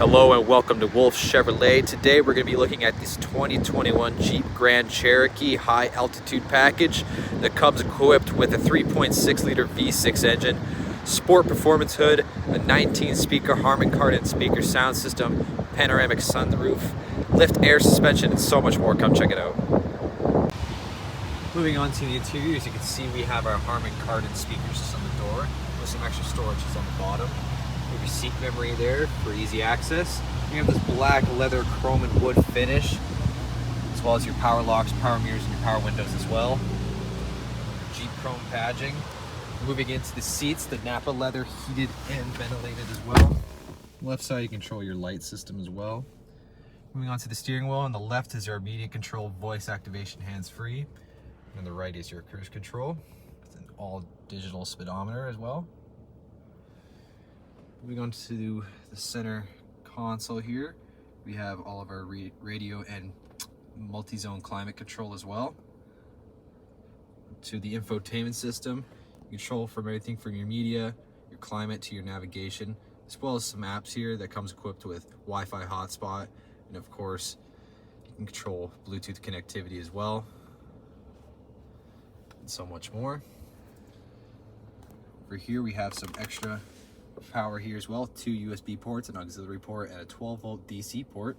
Hello and welcome to Wolfe Chevrolet. Today we're going to be looking at this 2021 Jeep Grand Cherokee high altitude package that comes equipped with a 3.6 liter V6 engine, sport performance hood, a 19 speaker Harman Kardon speaker sound system, panoramic sunroof, lift air suspension, and so much more. Come check it out. Moving on to the interior, as you can see we have our Harman Kardon speakers just on the door with some extra storage just on the bottom. We have your seat memory there for easy access. You have this black leather chrome and wood finish, as well as your power locks, power mirrors, and your power windows as well. Jeep chrome badging. Moving into the seats, the Nappa leather heated and ventilated as well. On the left side you control your light system as well. Moving on to the steering wheel, on the left is your media control voice activation hands-free. And on the right is your cruise control. It's an all digital speedometer as well. Moving on to the center console here, we have all of our radio and multi-zone climate control as well. To the infotainment system, you control from everything from your media, your climate, to your navigation, as well as some apps here that comes equipped with Wi-Fi hotspot, and of course you can control Bluetooth connectivity as well, and so much more. Over here we have some extra power here as well, 2 USB ports, an auxiliary port, and a 12-volt DC port.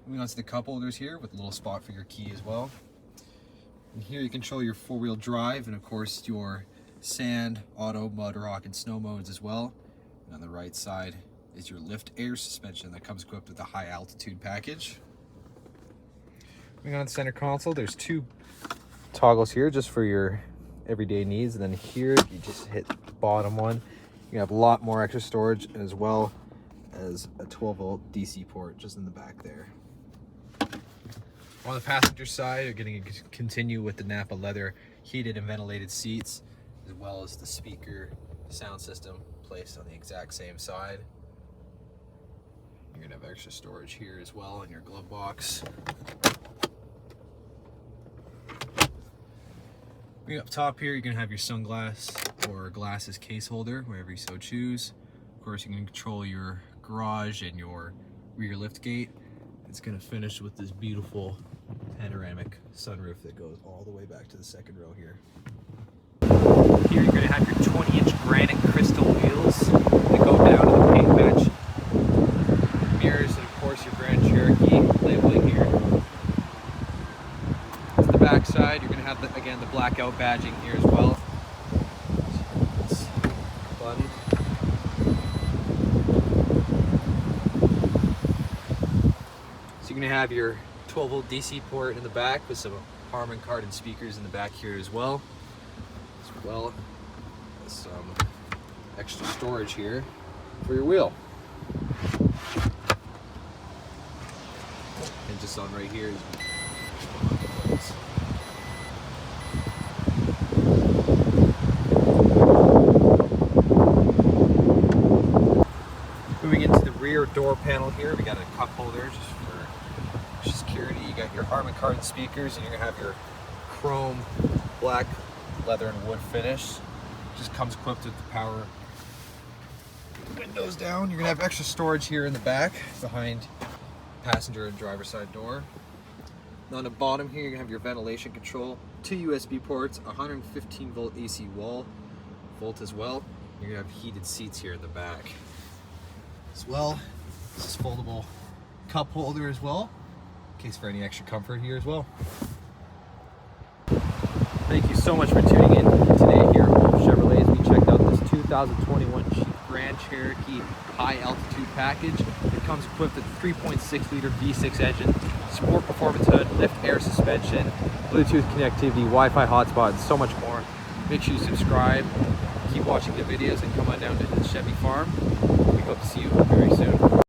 Moving on to the cup holders here with a little spot for your key as well. And here you control your 4-wheel drive and of course your sand, auto, mud, rock, and snow modes as well. And on the right side is your lift air suspension that comes equipped with the high altitude package. Moving on to the center console, there's 2 toggles here just for your everyday needs, and then here you just hit the bottom one. You have a lot more extra storage, as well as a 12-volt DC port just in the back there. On the passenger side, you're going to continue with the Nappa leather heated and ventilated seats, as well as the speaker sound system placed on the exact same side. You're going to have extra storage here as well in your glove box. Up top here, you're going to have your sunglass or glasses case holder, wherever you so choose. Of course, you can control your garage and your rear lift gate. It's going to finish with this beautiful panoramic sunroof that goes all the way back to the second row here. Here you're going to have your 20-inch granite crystal wheels that go down to the paint bench. Mirrors, and of course your Grand Cherokee labeling here. To the back side, you're going to have, again, the blackout badging here as well. It's fun. So you're going to have your 12-volt DC port in the back with some Harman Kardon speakers in the back here as well as some extra storage here for your wheel. And just on right here is moving into the rear door panel here, we got a cup holder just for security. You got your Harman Kardon speakers, and you're gonna have your chrome, black, leather, and wood finish. Just comes equipped with the power windows down. You're gonna have extra storage here in the back behind passenger and driver side door. And on the bottom here, you're gonna have your ventilation control, 2 USB ports, 115-volt AC volt as well. You're gonna have heated seats here in the back as well. This is foldable cup holder as well, in case for any extra comfort here as well. Thank you so much for tuning in today here at Wolfe Chevrolet as we checked out this 2021 Jeep Grand Cherokee high altitude package. It comes equipped with a 3.6 liter V6 engine, sport performance hood, lift air suspension, Bluetooth connectivity, Wi-Fi hotspot, and so much more. Make sure you subscribe, keep watching the videos, and come on down to the Chevy Farm. We hope to see you very soon.